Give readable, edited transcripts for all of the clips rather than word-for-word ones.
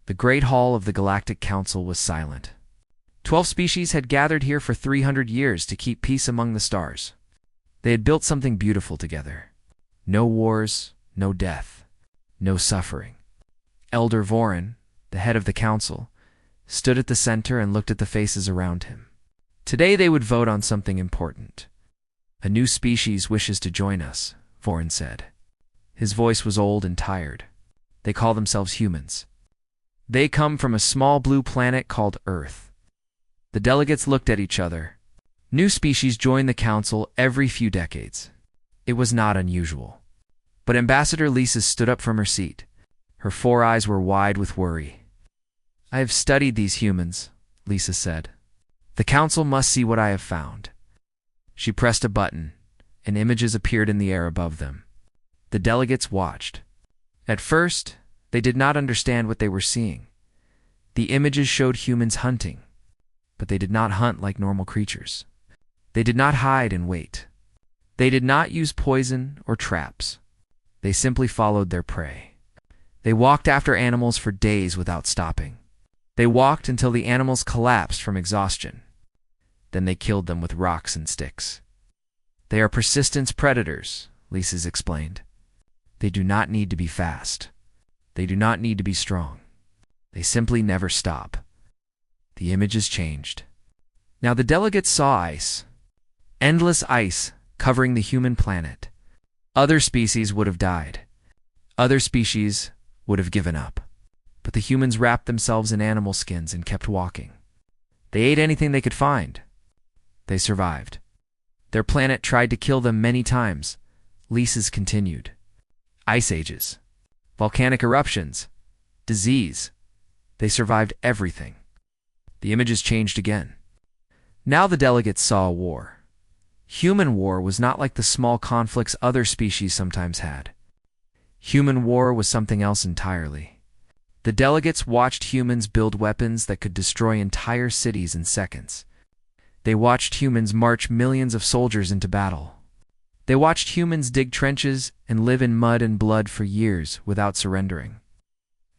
The great hall of the Galactic Council was silent. 12 species had gathered here for 300 years to keep peace among the stars. They had built something beautiful together. No wars, no death, no suffering. Elder Vorin, the head of the council, stood at the center and looked at the faces around him. Today they would vote on something important. A new species wishes to join us, Vorin said. His voice was old and tired. They call themselves humans. They come from a small blue planet called Earth. The delegates looked at each other. New species joined the council every few decades. It was not unusual. But Ambassador Lisa stood up from her seat. Her 4 eyes were wide with worry. I have studied these humans, Lisa said. The council must see what I have found. She pressed a button, and images appeared in the air above them. The delegates watched. At first, they did not understand what they were seeing. The images showed humans hunting, but they did not hunt like normal creatures. They did not hide and wait. They did not use poison or traps. They simply followed their prey. They walked after animals for days without stopping. They walked until the animals collapsed from exhaustion. Then they killed them with rocks and sticks. They are persistence predators, Lisa explained. They do not need to be fast. They do not need to be strong. They simply never stop. The images changed. Now the delegates saw ice. Endless ice covering the human planet. Other species would have died. Other species would have given up. But the humans wrapped themselves in animal skins and kept walking. They ate anything they could find. They survived. Their planet tried to kill them many times. Lisa's continued. Ice ages, volcanic eruptions, disease. They survived everything. The images changed again. Now the delegates saw a war. Human war was not like the small conflicts other species sometimes had. Human war was something else entirely. The delegates watched humans build weapons that could destroy entire cities in seconds. They watched humans march millions of soldiers into battle. They watched humans dig trenches and live in mud and blood for years without surrendering.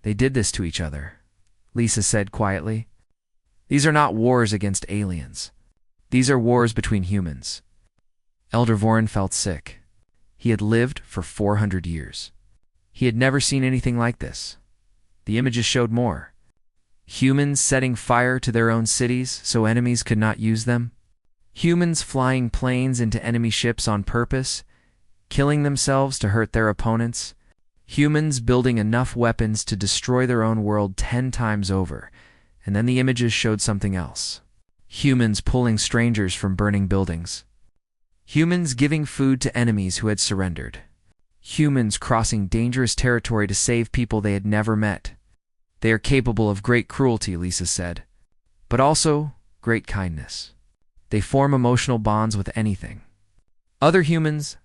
They did this to each other, Lisa said quietly. These are not wars against aliens. These are wars between humans. Elder Vorin felt sick. He had lived for 400 years. He had never seen anything like this. The images showed more. Humans setting fire to their own cities so enemies could not use them. Humans flying planes into enemy ships on purpose, killing themselves to hurt their opponents. Humans building enough weapons to destroy their own world 10 times over. And then the images showed something else. Humans pulling strangers from burning buildings. Humans giving food to enemies who had surrendered. Humans crossing dangerous territory to save people they had never met. They are capable of great cruelty, Lisa said, but also great kindness. They form emotional bonds with anything. Other humans,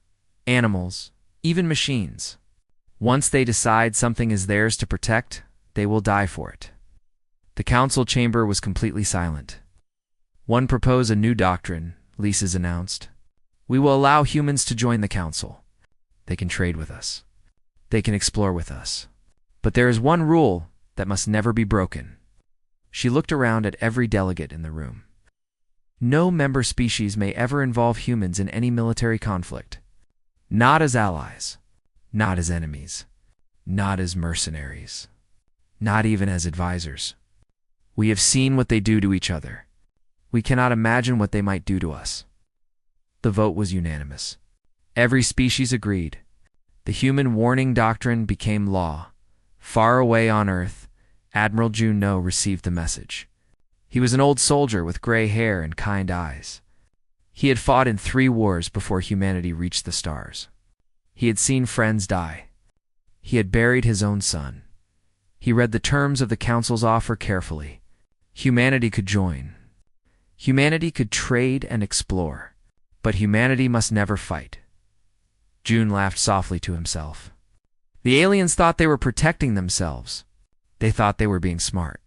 animals, even machines. Once they decide something is theirs to protect, they will die for it. The council chamber was completely silent. One proposed a new doctrine, Lisa's announced. We will allow humans to join the council. They can trade with us. They can explore with us. But there is one rule that must never be broken. She looked around at every delegate in the room. No member species may ever involve humans in any military conflict. Not as allies. Not as enemies. Not as mercenaries. Not even as advisors. We have seen what they do to each other. We cannot imagine what they might do to us. The vote was unanimous. Every species agreed. The human warning doctrine became law. Far away on Earth, Admiral Juno received the message. He was an old soldier with gray hair and kind eyes. He had fought in 3 wars before humanity reached the stars. He had seen friends die. He had buried his own son. He read the terms of the council's offer carefully. Humanity could join. Humanity could trade and explore. But humanity must never fight. June laughed softly to himself. The aliens thought they were protecting themselves. They thought they were being smart.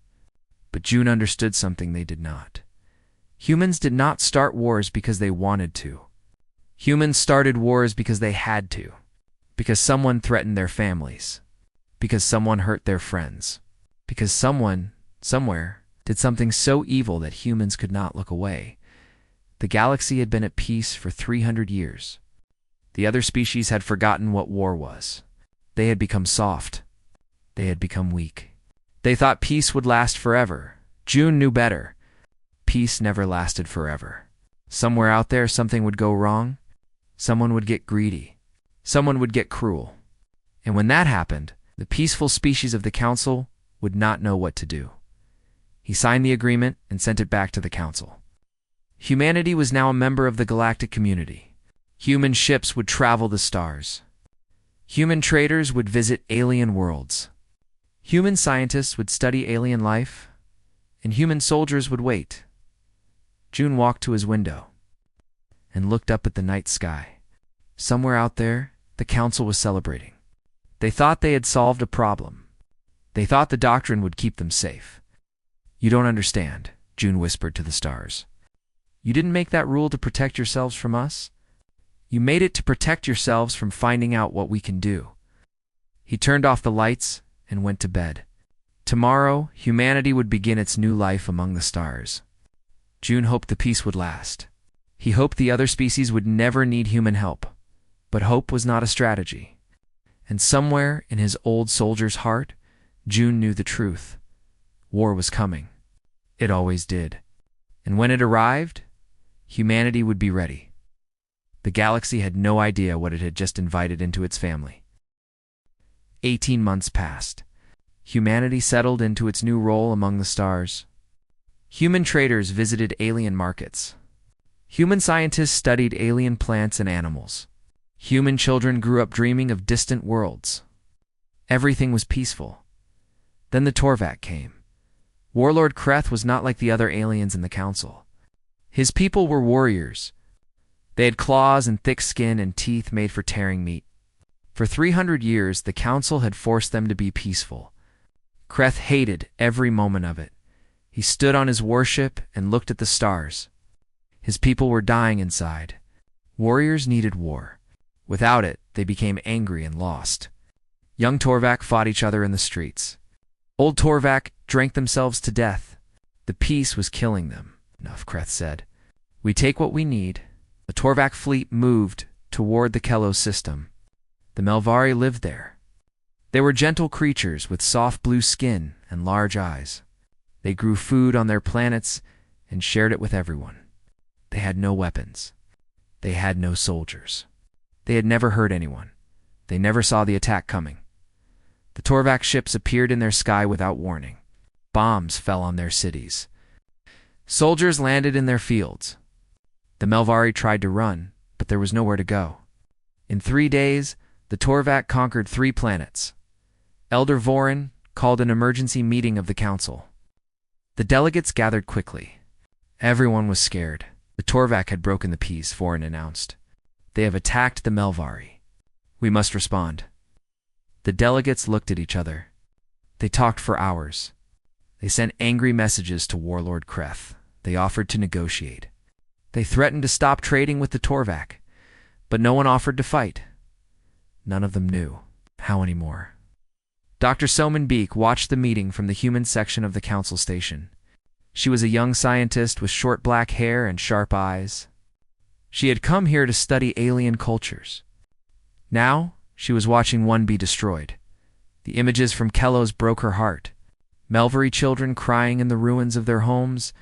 But June understood something they did not. Humans did not start wars because they wanted to. Humans started wars because they had to. Because someone threatened their families. Because someone hurt their friends. because someone, somewhere, did something so evil that humans could not look away. The galaxy had been at peace for 300 years. The other species had forgotten what war was. They had become soft. They had become weak. They thought peace would last forever. June knew better. Peace never lasted forever. Somewhere out there, something would go wrong. Someone would get greedy. Someone would get cruel. And when that happened, the peaceful species of the Council would not know what to do. He signed the agreement and sent it back to the Council. Humanity was now a member of the galactic community. Human ships would travel the stars. Human traders would visit alien worlds. Human scientists would study alien life, and human soldiers would wait. June walked to his window and looked up at the night sky. Somewhere out there, the Council was celebrating. They thought they had solved a problem. They thought the doctrine would keep them safe. "You don't understand," June whispered to the stars. "You didn't make that rule to protect yourselves from us. You made it to protect yourselves from finding out what we can do." He turned off the lights and went to bed. Tomorrow, humanity would begin its new life among the stars. June hoped the peace would last. He hoped the other species would never need human help. But hope was not a strategy. And somewhere in his old soldier's heart, June knew the truth. War was coming. It always did. And when it arrived, humanity would be ready. The galaxy had no idea what it had just invited into its family. 18 months passed. Humanity settled into its new role among the stars. Human traders visited alien markets. Human scientists studied alien plants and animals. Human children grew up dreaming of distant worlds. Everything was peaceful. Then the Torvak came. Warlord Kreth was not like the other aliens in the Council. His people were warriors. They had claws and thick skin and teeth made for tearing meat. For 300 years, the Council had forced them to be peaceful. Kreth hated every moment of it. He stood on his warship and looked at the stars. His people were dying inside. Warriors needed war. Without it, they became angry and lost. Young Torvak fought each other in the streets. Old Torvak drank themselves to death. The peace was killing them. "Enough," Kreth said. "We take what we need." The Torvak fleet moved toward the Kelos system. The Melvari lived there. They were gentle creatures with soft blue skin and large eyes. They grew food on their planets and shared it with everyone. They had no weapons. They had no soldiers. They had never hurt anyone. They never saw the attack coming. The Torvak ships appeared in their sky without warning. Bombs fell on their cities. Soldiers landed in their fields. The Melvari tried to run, but there was nowhere to go. In 3 days, the Torvak conquered 3 planets. Elder Vorin called an emergency meeting of the Council. The delegates gathered quickly. Everyone was scared. The Torvak had broken the peace, Vorin announced. "They have attacked the Melvari. We must respond." The delegates looked at each other. They talked for hours. They sent angry messages to Warlord Kreth. They offered to negotiate. They threatened to stop trading with the Torvak, but no one offered to fight. None of them knew how anymore. Dr. Soman Beek watched the meeting from the human section of the Council station. She was a young scientist with short black hair and sharp eyes. She had come here to study alien cultures. Now, she was watching one be destroyed. The images from Kelos broke her heart. Melvari children crying in the ruins of their homes.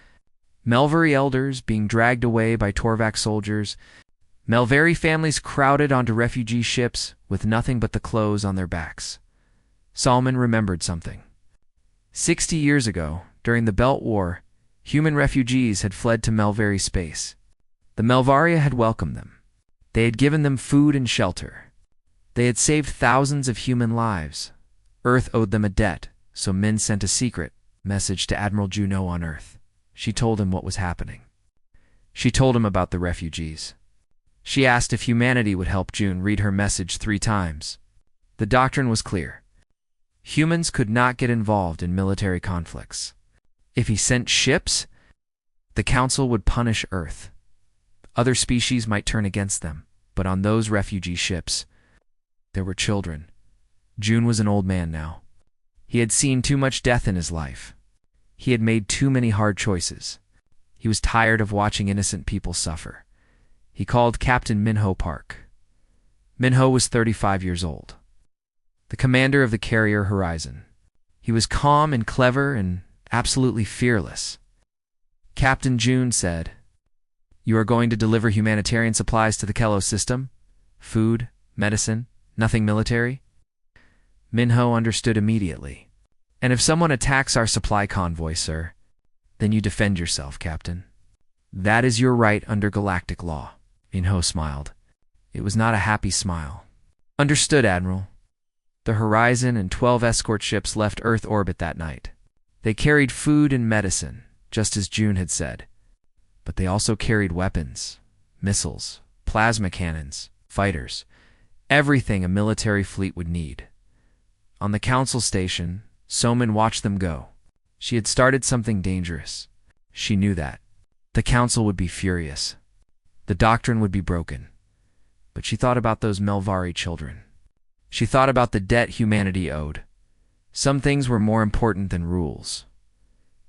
Melvari elders being dragged away by Torvak soldiers. Melvari families crowded onto refugee ships with nothing but the clothes on their backs. Salman remembered something. 60 years ago, during the Belt War, human refugees had fled to Melvari space. The Melvaria had welcomed them. They had given them food and shelter. They had saved thousands of human lives. Earth owed them a debt, so Min sent a secret message to Admiral Juno on Earth. She told him what was happening. She told him about the refugees. She asked if humanity would help June read her message 3 times. The doctrine was clear. Humans could not get involved in military conflicts. If he sent ships, the Council would punish Earth. Other species might turn against them, but on those refugee ships, there were children. June was an old man now. He had seen too much death in his life. He had made too many hard choices. He was tired of watching innocent people suffer. He called Captain Minho Park. Minho was 35 years old, the commander of the carrier Horizon. He was calm and clever and absolutely fearless. Captain June said, "You are going to deliver humanitarian supplies to the Kelos system? Food, medicine, nothing military?" Minho understood immediately. "And if someone attacks our supply convoy, sir, then you defend yourself, Captain. That is your right under galactic law." Minho smiled. It was not a happy smile. "Understood, Admiral." The Horizon and 12 escort ships left Earth orbit that night. They carried food and medicine, just as June had said. But they also carried weapons, missiles, plasma cannons, fighters, everything a military fleet would need. On the council station, Soman watched them go. She had started something dangerous. She knew that. The council would be furious. The doctrine would be broken. But she thought about those Melvari children. She thought about the debt humanity owed. Some things were more important than rules.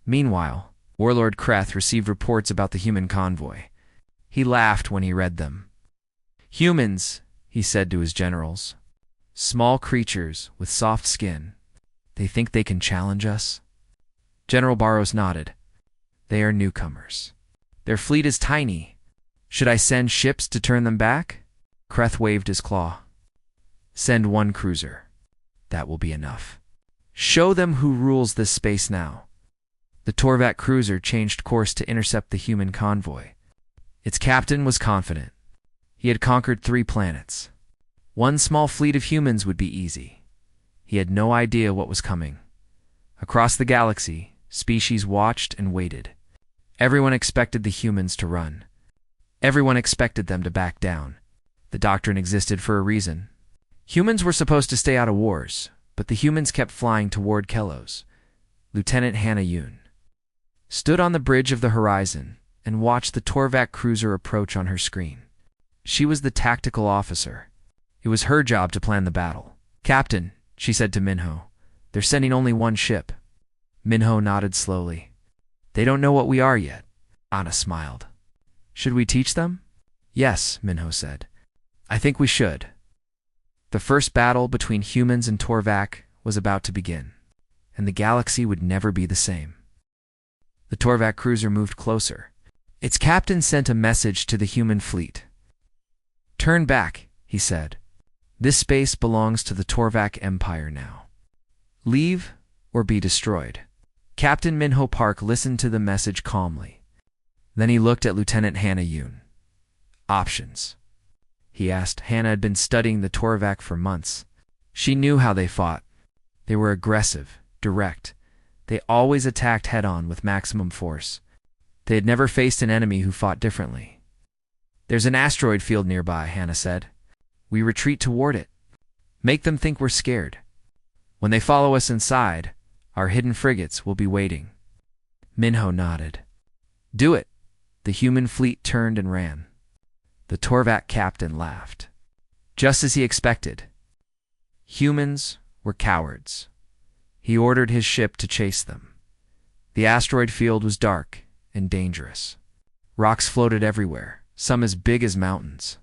Meanwhile, Warlord Kreth received reports about the human convoy. He laughed when he read them. "Humans," he said to his generals. "Small creatures with soft skin. They think they can challenge us?" General Barros nodded. "They are newcomers. Their fleet is tiny. Should I send ships to turn them back?" Kreth waved his claw. "Send one cruiser. That will be enough. Show them who rules this space now." The Torvac cruiser changed course to intercept the human convoy. Its captain was confident. He had conquered 3 planets. One small fleet of humans would be easy. He had no idea what was coming. Across the galaxy, species watched and waited. Everyone expected the humans to run. Everyone expected them to back down. The doctrine existed for a reason. Humans were supposed to stay out of wars, but the humans kept flying toward Kelos. Lieutenant Hannah Yoon stood on the bridge of the Horizon and watched the Torvac cruiser approach on her screen. She was the tactical officer. It was her job to plan the battle. "Captain," she said to Minho, "they're sending only one ship." Minho nodded slowly. "They don't know what we are yet." Anna smiled. "Should we teach them?" "Yes," Minho said. "I think we should." The first battle between humans and Torvac was about to begin, and the galaxy would never be the same. The Torvac cruiser moved closer. Its captain sent a message to the human fleet. "Turn back," he said. "This space belongs to the Torvac Empire now. Leave or be destroyed." Captain Minho Park listened to the message calmly. Then he looked at Lieutenant Hannah Yoon. "Options?" he asked. Hannah had been studying the Torvac for months. She knew how they fought. They were aggressive, direct. They always attacked head-on with maximum force. They had never faced an enemy who fought differently. "There's an asteroid field nearby," Hannah said. "We retreat toward it. Make them think we're scared. When they follow us inside, our hidden frigates will be waiting." Minho nodded. "Do it." The human fleet turned and ran. The Torvac captain laughed. Just as he expected. Humans were cowards. He ordered his ship to chase them. The asteroid field was dark and dangerous. Rocks floated everywhere, some as big as mountains.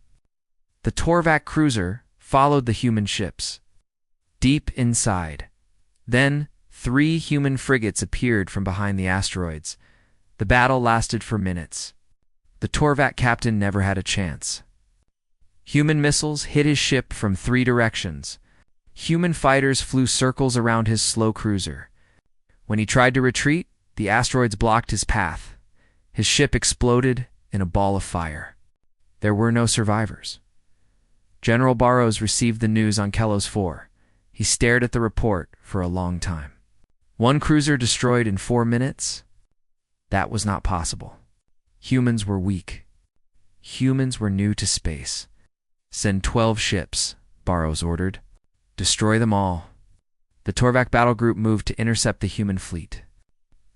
The Torvac cruiser followed the human ships. Deep inside. Then 3 human frigates appeared from behind the asteroids. The battle lasted for minutes. The Torvac captain never had a chance. Human missiles hit his ship from 3 directions. Human fighters flew circles around his slow cruiser. When he tried to retreat, the asteroids blocked his path. His ship exploded in a ball of fire. There were no survivors. General Barros received the news on Kelos 4. He stared at the report for a long time. 1 cruiser destroyed in 4 minutes? That was not possible. Humans were weak. Humans were new to space. "Send 12 ships," Barros ordered. "Destroy them all." The Torvac battle group moved to intercept the human fleet.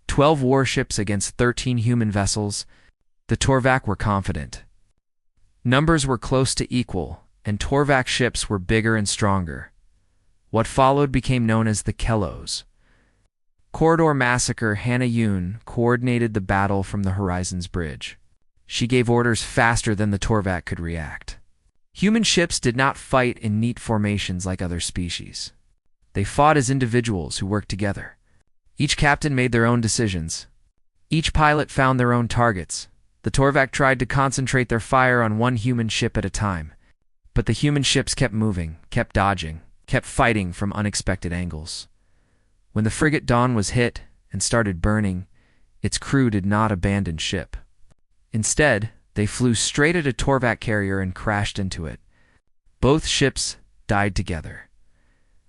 12 warships against 13 human vessels. The Torvac were confident. Numbers were close to equal, and Torvac ships were bigger and stronger. What followed became known as the Kelos, Corridor Massacre Hannah Yoon coordinated the battle from the Horizons Bridge. She gave orders faster than the Torvak could react. Human ships did not fight in neat formations like other species. They fought as individuals who worked together. Each captain made their own decisions. Each pilot found their own targets. The Torvak tried to concentrate their fire on one human ship at a time, but the human ships kept moving, kept dodging, kept fighting from unexpected angles. When the frigate Dawn was hit and started burning, its crew did not abandon ship. Instead, they flew straight at a Torvak carrier and crashed into it. Both ships died together.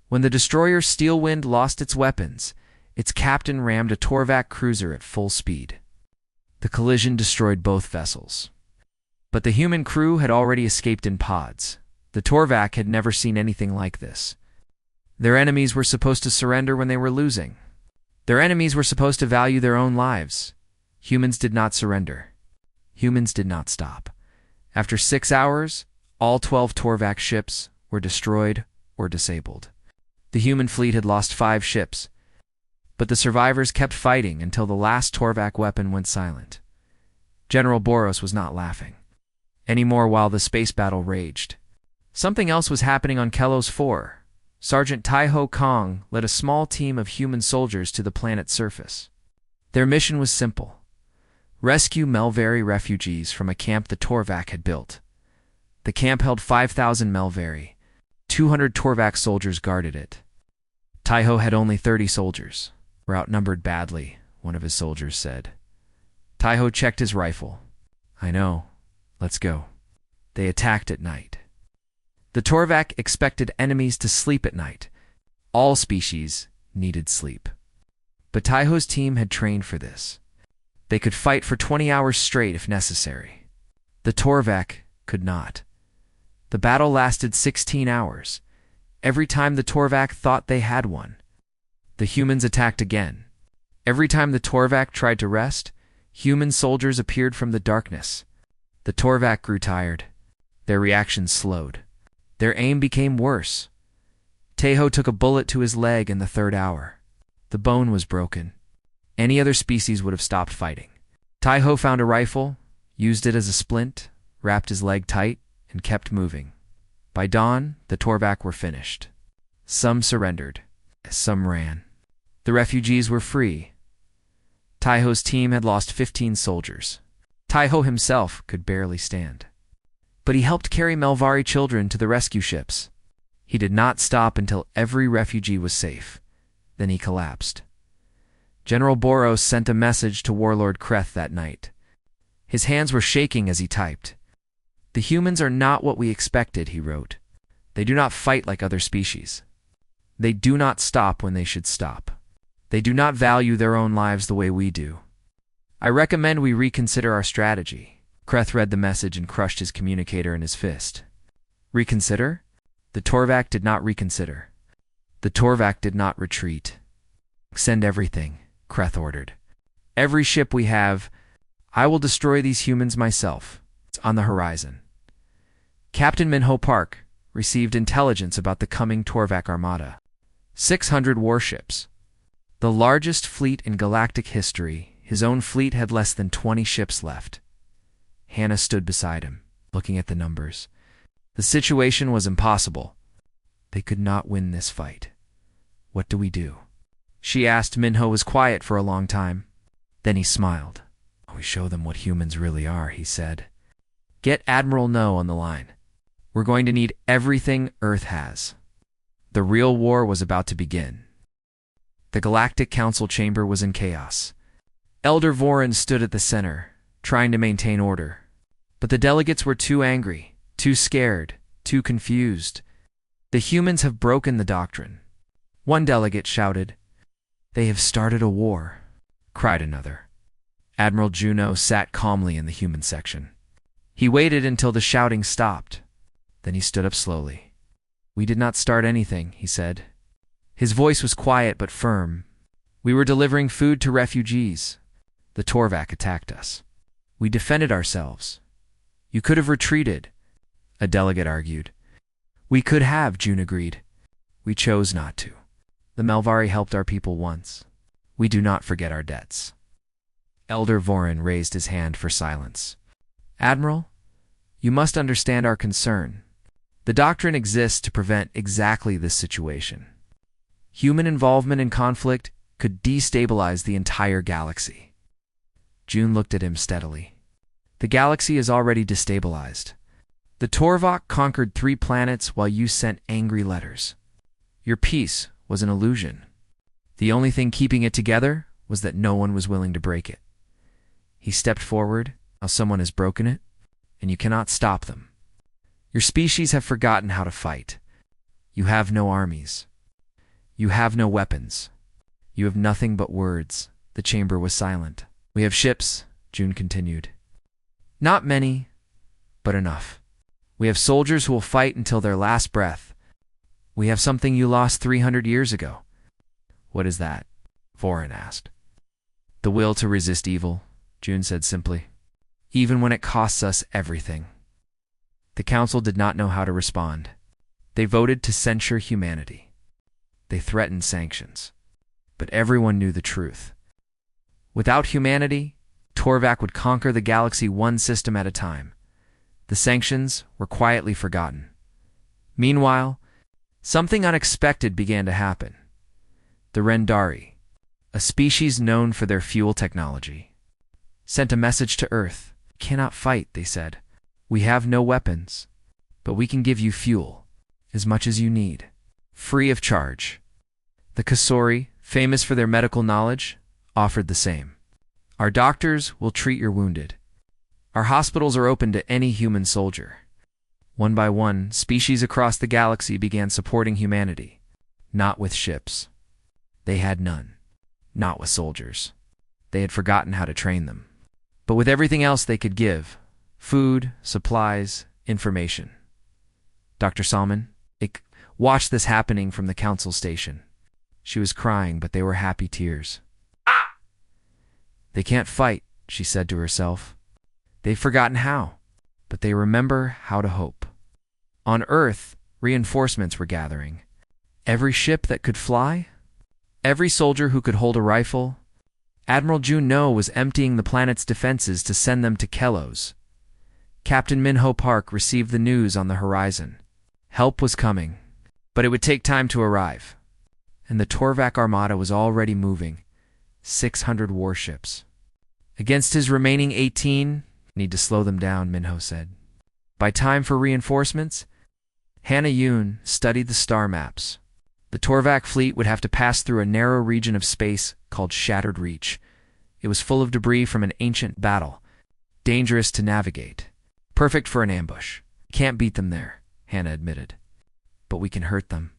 When the destroyer Steelwind lost its weapons, its captain rammed a Torvak cruiser at full speed. The collision destroyed both vessels. But the human crew had already escaped in pods. The Torvak had never seen anything like this. Their enemies were supposed to surrender when they were losing. Their enemies were supposed to value their own lives. Humans did not surrender. Humans did not stop. After 6 hours, all 12 Torvak ships were destroyed or disabled. The human fleet had lost 5 ships, but the survivors kept fighting until the last Torvak weapon went silent. General Boros was not laughing anymore while the space battle raged. Something else was happening on Kelos 4. Sergeant Taiho Kong led a small team of human soldiers to the planet's surface. Their mission was simple: rescue Melvari refugees from a camp the Torvak had built. The camp held 5,000 Melvari. 200 Torvak soldiers guarded it. Taiho had only 30 soldiers. "We're outnumbered badly," one of his soldiers said. Taiho checked his rifle. "I know. Let's go." They attacked at night. The Torvak expected enemies to sleep at night. All species needed sleep. But Taiho's team had trained for this. They could fight for 20 hours straight if necessary. The Torvak could not. The battle lasted 16 hours. Every time the Torvak thought they had won, the humans attacked again. Every time the Torvak tried to rest, human soldiers appeared from the darkness. The Torvak grew tired. Their reactions slowed. Their aim became worse. Taiho took a bullet to his leg in the 3rd hour. The bone was broken. Any other species would have stopped fighting. Taiho found a rifle, used it as a splint, wrapped his leg tight, and kept moving. By dawn, the Torvak were finished. Some surrendered. Some ran. The refugees were free. Taiho's team had lost 15 soldiers. Taiho himself could barely stand. But he helped carry Melvari children to the rescue ships. He did not stop until every refugee was safe. Then he collapsed. General Boros sent a message to Warlord Kreth that night. His hands were shaking as he typed. "The humans are not what we expected," he wrote. "They do not fight like other species. They do not stop when they should stop. They do not value their own lives the way we do. I recommend we reconsider our strategy." Kreth read the message and crushed his communicator in his fist. Reconsider? The Torvak did not reconsider. The Torvak did not retreat. "Send everything," Kreth ordered. "Every ship we have. I will destroy these humans myself. It's on the horizon." Captain Minho Park received intelligence about the coming Torvak armada. 600 warships. The largest fleet in galactic history. His own fleet had less than 20 ships left. Hannah stood beside him, looking at the numbers. The situation was impossible. They could not win this fight. "What do we do?" she asked. Minho was quiet for a long time. Then he smiled. "We show them what humans really are," he said. "Get Admiral No on the line. We're going to need everything Earth has." The real war was about to begin. The Galactic Council chamber was in chaos. Elder Vorin stood at the center, trying to maintain order. But the delegates were too angry, too scared, too confused. "The humans have broken the doctrine." One delegate shouted. "They have started a war," cried another. Admiral Juno sat calmly in the human section. He waited until the shouting stopped. Then he stood up slowly. "We did not start anything," he said. His voice was quiet but firm. "We were delivering food to refugees. The Torvak attacked us. We defended ourselves." "You could have retreated," a delegate argued. "We could have," June agreed. "We chose not to. The Melvari helped our people once. We do not forget our debts. Elder Vorin raised his hand for silence. Admiral, you must understand our concern. The doctrine exists to prevent exactly this situation. Human involvement in conflict could destabilize the entire galaxy. June looked at him steadily. The galaxy is already destabilized. The Torvok conquered 3 planets while you sent angry letters. Your peace was an illusion. The only thing keeping it together was that no one was willing to break it. He stepped forward. Now someone has broken it, and you cannot stop them. Your species have forgotten how to fight. You have no armies. You have no weapons. You have nothing but words. The chamber was silent. We have ships, June continued. Not many, but enough. We have soldiers who will fight until their last breath. We have something you lost 300 years ago. What is that? Vorin asked. The will to resist evil, June said simply. Even when it costs us everything. The council did not know how to respond. They voted to censure humanity. They threatened sanctions. But everyone knew the truth. Without humanity, Torvak would conquer the galaxy one system at a time. The sanctions were quietly forgotten. Meanwhile, something unexpected began to happen. The Rendari, a species known for their fuel technology, sent a message to Earth. We cannot fight, they said. We have no weapons, but we can give you fuel, as much as you need, free of charge. The Kasori, famous for their medical knowledge, offered the same. Our doctors will treat your wounded. Our hospitals are open to any human soldier. One by one, species across the galaxy began supporting humanity, not with ships. They had none, not with soldiers. They had forgotten how to train them. But with everything else they could give, food, supplies, information. Dr. Salman watched this happening from the council station. She was crying, but they were happy tears. They can't fight, she said to herself. They've forgotten how, but they remember how to hope. On Earth, reinforcements were gathering. Every ship that could fly, every soldier who could hold a rifle. Admiral Juno was emptying the planet's defenses to send them to Kelos. Captain Minho Park received the news on the horizon. Help was coming, but it would take time to arrive. And the Torvak Armada was already moving, 600 warships. Against his remaining 18, need to slow them down, Minho said. By time for reinforcements, Hannah Yoon studied the star maps. The Torvak fleet would have to pass through a narrow region of space called Shattered Reach. It was full of debris from an ancient battle, dangerous to navigate, perfect for an ambush. Can't beat them there, Hannah admitted. But we can hurt them,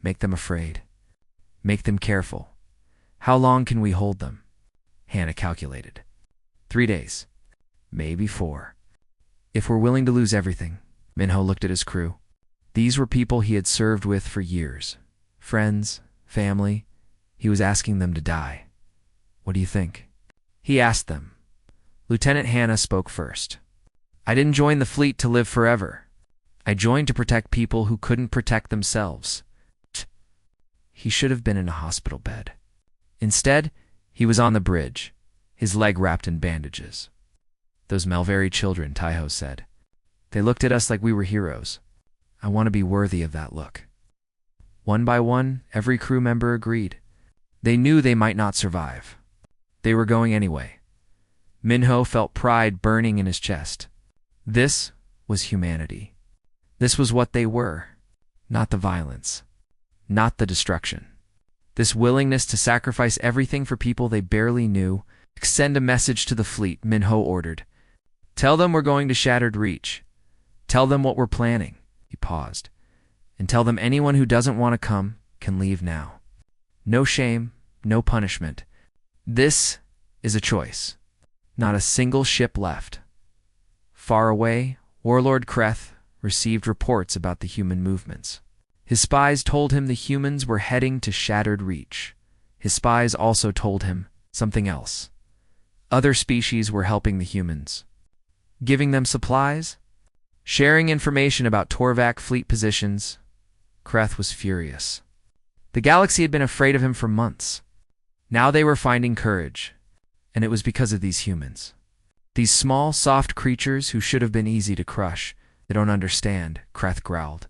make them afraid, make them careful. How long can we hold them? Hannah calculated. 3 days, maybe 4. If we're willing to lose everything. Minho looked at his crew. These were people he had served with for years. Friends, family. He was asking them to die. What do you think? He asked them. Lieutenant Hannah spoke first. I didn't join the fleet to live forever. I joined to protect people who couldn't protect themselves. He should have been in a hospital bed. Instead, he was on the bridge, his leg wrapped in bandages. Those Malveri children, Taiho said. They looked at us like we were heroes. I want to be worthy of that look. One by one, every crew member agreed. They knew they might not survive. They were going anyway. Minho felt pride burning in his chest. This was humanity. This was what they were, not the violence, not the destruction. This willingness to sacrifice everything for people they barely knew. Send a message to the fleet, Minho ordered. Tell them we're going to Shattered Reach. Tell them what we're planning. He paused. And tell them anyone who doesn't want to come can leave now. No shame, no punishment. This is a choice. Not a single ship left. Far away, Warlord Kreth received reports about the human movements. His spies told him the humans were heading to Shattered Reach. His spies also told him something else. Other species were helping the humans. Giving them supplies? Sharing information about Torvak fleet positions? Kreth was furious. The galaxy had been afraid of him for months. Now they were finding courage, and it was because of these humans. These small, soft creatures who should have been easy to crush. They don't understand, Kreth growled.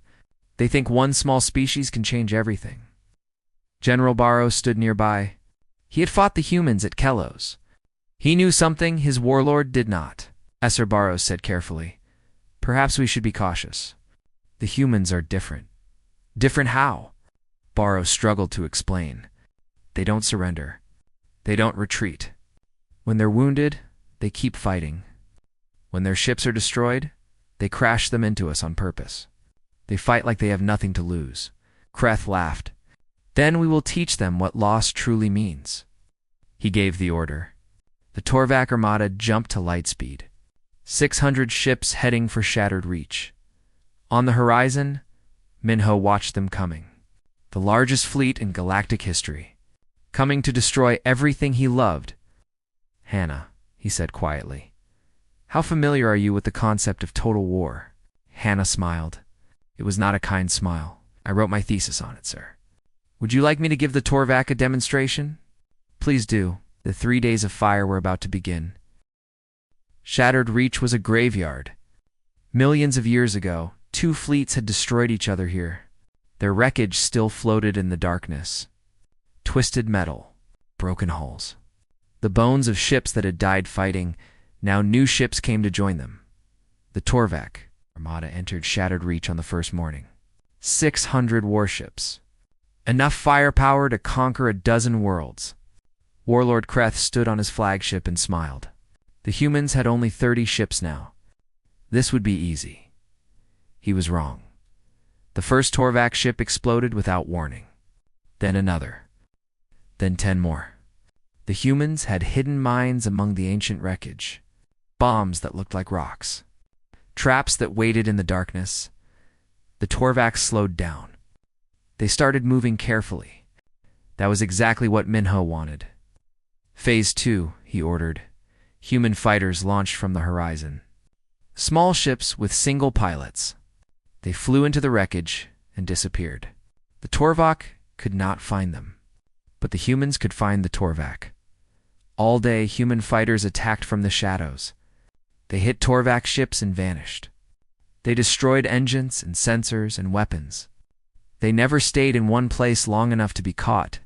They think one small species can change everything. General Barrow stood nearby. He had fought the humans at Kellos. He knew something his warlord did not. Esser Barrows said carefully, "Perhaps we should be cautious. The humans are different." "Different how?" Barrows struggled to explain. "They don't surrender. They don't retreat. When they're wounded, they keep fighting. When their ships are destroyed, they crash them into us on purpose. They fight like they have nothing to lose." Kreth laughed. "Then we will teach them what loss truly means." He gave the order. The Torvak Armada jumped to light speed. 600 ships heading for Shattered Reach. On the horizon, Minho watched them coming. The largest fleet in galactic history. Coming to destroy everything he loved. "Hannah," he said quietly, "how familiar are you with the concept of total war?" Hannah smiled. It was not a kind smile. "I wrote my thesis on it, sir." "Would you like me to give the Torvak a demonstration?" "Please do. The 3 days of fire were about to begin." Shattered Reach was a graveyard. Millions of years ago, 2 fleets had destroyed each other here. Their wreckage still floated in the darkness. Twisted metal, broken hulls. The bones of ships that had died fighting. Now new ships came to join them. The Torvak Armada entered Shattered Reach on the first morning. 600 warships. Enough firepower to conquer a dozen worlds. Warlord Kreth stood on his flagship and smiled. The humans had only 30 ships now. This would be easy. He was wrong. The first Torvak ship exploded without warning. Then another. Then 10 more. The humans had hidden mines among the ancient wreckage. Bombs that looked like rocks. Traps that waited in the darkness. The Torvaks slowed down. They started moving carefully. That was exactly what Minho wanted. "Phase 2, he ordered. Human fighters launched from the horizon. Small ships with single pilots. They flew into the wreckage and disappeared. The Torvak could not find them, but the humans could find the Torvak. All day, human fighters attacked from the shadows. They hit Torvak ships and vanished. They destroyed engines and sensors and weapons. They never stayed in one place long enough to be caught.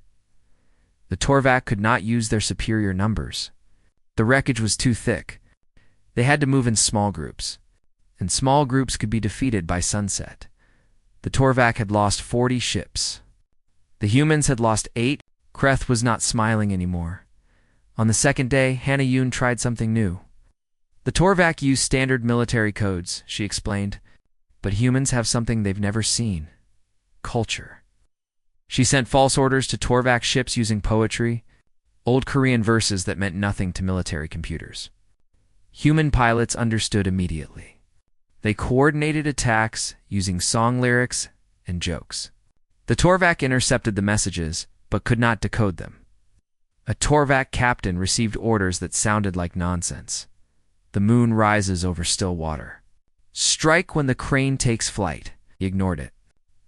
The Torvak could not use their superior numbers. The wreckage was too thick. They had to move in small groups, and small groups could be defeated by sunset. The Torvak had lost 40 ships. The humans had lost 8. Kreth was not smiling anymore. On the second day, Hannah Yoon tried something new. The Torvak use standard military codes, she explained, but humans have something they've never seen. Culture. She sent false orders to Torvak ships using poetry, old Korean verses that meant nothing to military computers. Human pilots understood immediately. They coordinated attacks using song lyrics and jokes. The Torvak intercepted the messages, but could not decode them. A Torvak captain received orders that sounded like nonsense. The moon rises over still water. Strike when the crane takes flight. He ignored it.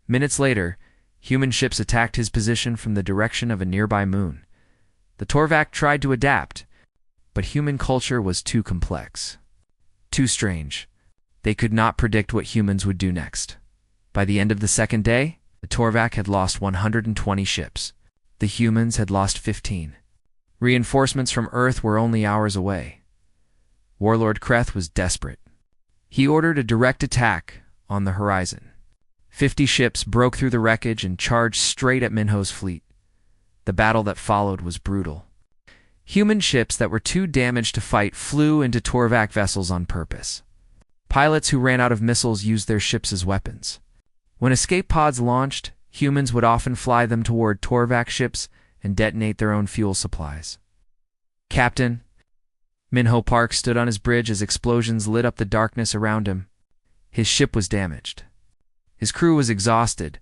Minutes later, human ships attacked his position from the direction of a nearby moon. The Torvak tried to adapt, but human culture was too complex. Too strange. They could not predict what humans would do next. By the end of the second day, the Torvak had lost 120 ships. The humans had lost 15. Reinforcements from Earth were only hours away. Warlord Kreth was desperate. He ordered a direct attack on the horizon. 50 ships broke through the wreckage and charged straight at Minho's fleet. The battle that followed was brutal. Human ships that were too damaged to fight flew into Torvak vessels on purpose. Pilots who ran out of missiles used their ships as weapons. When escape pods launched, humans would often fly them toward Torvak ships and detonate their own fuel supplies. "Captain," Minho Park stood on his bridge as explosions lit up the darkness around him. His ship was damaged. His crew was exhausted,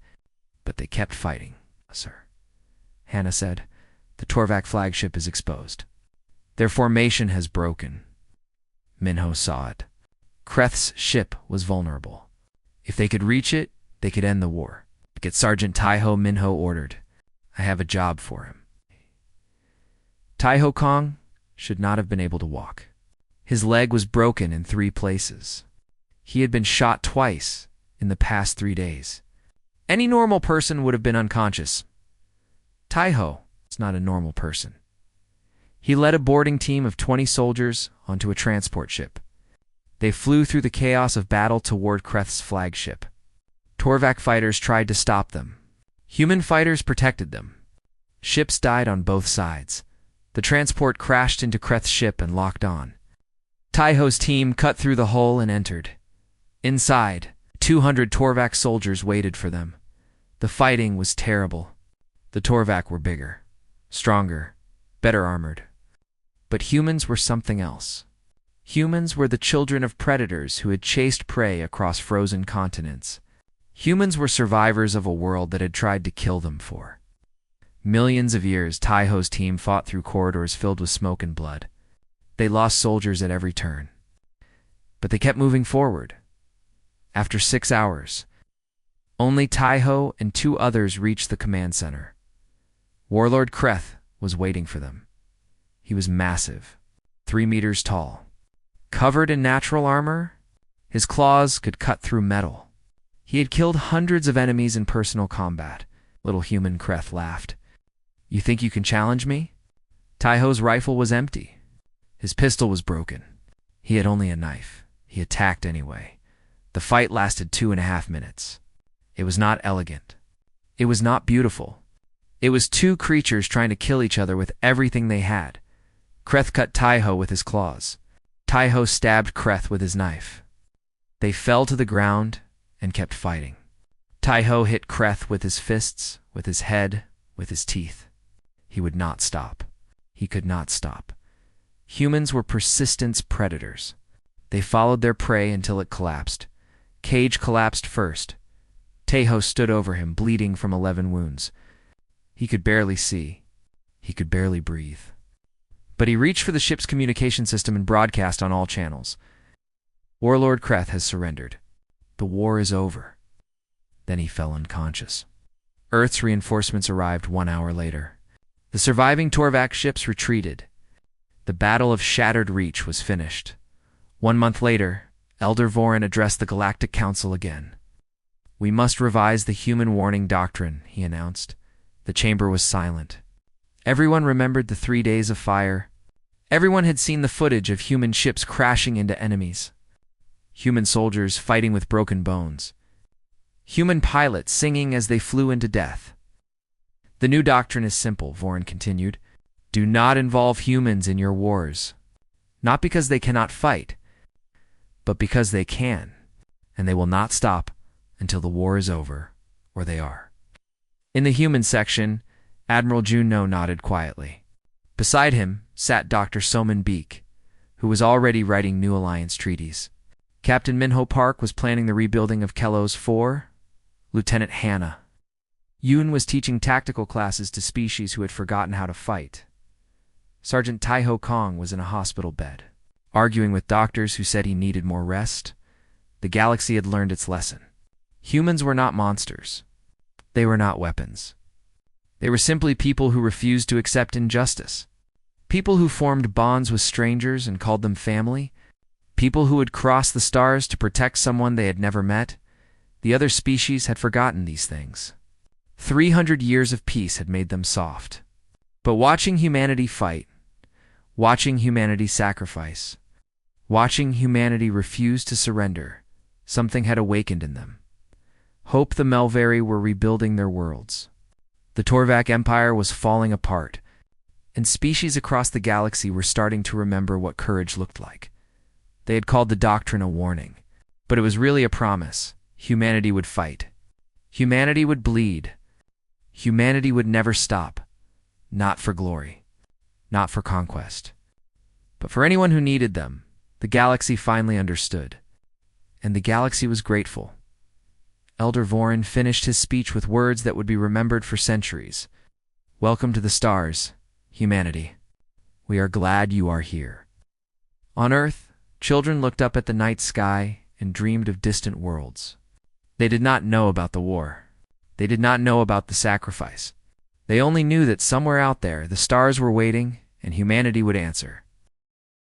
but they kept fighting. "Sir," Hannah said, "the Torvak flagship is exposed. Their formation has broken." Minho saw it. Kreth's ship was vulnerable. If they could reach it, they could end the war. "Get Sergeant Taiho," Minho ordered. "I have a job for him." Taiho Kong should not have been able to walk. His leg was broken in 3 places. He had been shot twice in the past 3 days. Any normal person would have been unconscious. Taiho is not a normal person. He led a boarding team of 20 soldiers onto a transport ship. They flew through the chaos of battle toward Kreth's flagship. Torvak fighters tried to stop them. Human fighters protected them. Ships died on both sides. The transport crashed into Kreth's ship and locked on. Taiho's team cut through the hull and entered. Inside, 200 Torvak soldiers waited for them. The fighting was terrible. The Torvak were bigger, stronger, better armored. But humans were something else. Humans were the children of predators who had chased prey across frozen continents. Humans were survivors of a world that had tried to kill them for millions of years. Taiho's team fought through corridors filled with smoke and blood. They lost soldiers at every turn. But they kept moving forward. After 6 hours, only Taiho and 2 others reached the command center. Warlord Kreth was waiting for them. He was massive, 3 meters tall. Covered in natural armor, his claws could cut through metal. He had killed hundreds of enemies in personal combat. Little human Kreth laughed. You think you can challenge me? Taiho's rifle was empty. His pistol was broken. He had only a knife. He attacked anyway. The fight lasted 2.5 minutes. It was not elegant. It was not beautiful. It was 2 creatures trying to kill each other with everything they had. Kreth cut Taiho with his claws. Taiho stabbed Kreth with his knife. They fell to the ground and kept fighting. Taiho hit Kreth with his fists, with his head, with his teeth. He would not stop. He could not stop. Humans were persistence predators. They followed their prey until it collapsed. Cage collapsed first. Taiho stood over him, bleeding from 11 wounds. He could barely see. He could barely breathe. But he reached for the ship's communication system and broadcast on all channels. Warlord Kreth has surrendered. The war is over. Then he fell unconscious. Earth's reinforcements arrived 1 hour later. The surviving Torvak ships retreated. The Battle of Shattered Reach was finished. 1 month later, Elder Vorin addressed the Galactic Council again. We must revise the human warning doctrine, he announced. The chamber was silent. Everyone remembered the 3 days of fire. Everyone had seen the footage of human ships crashing into enemies. Human soldiers fighting with broken bones. Human pilots singing as they flew into death. The new doctrine is simple, Vorin continued. Do not involve humans in your wars. Not because they cannot fight, but because they can, and they will not stop until the war is over, or they are. In the human section, Admiral Juno nodded quietly. Beside him sat Dr. Soman Beek, who was already writing new alliance treaties. Captain Minho Park was planning the rebuilding of Kelos 4. Lieutenant Hannah. Yoon was teaching tactical classes to species who had forgotten how to fight. Sergeant Taiho Kong was in a hospital bed, arguing with doctors who said he needed more rest. The galaxy had learned its lesson. Humans were not monsters. They were not weapons. They were simply people who refused to accept injustice. People who formed bonds with strangers and called them family. People who would cross the stars to protect someone they had never met. The other species had forgotten these things. 300 years of peace had made them soft. But watching humanity fight, watching humanity sacrifice, watching humanity refuse to surrender, something had awakened in them. Hope the Melvari were rebuilding their worlds. The Torvak Empire was falling apart, and species across the galaxy were starting to remember what courage looked like. They had called the doctrine a warning, but it was really a promise. Humanity would fight. Humanity would bleed. Humanity would never stop. Not for glory. Not for conquest. But for anyone who needed them, the galaxy finally understood. And the galaxy was grateful. Elder Vorin finished his speech with words that would be remembered for centuries. Welcome to the stars, humanity. We are glad you are here. On Earth, children looked up at the night sky and dreamed of distant worlds. They did not know about the war. They did not know about the sacrifice. They only knew that somewhere out there the stars were waiting and humanity would answer.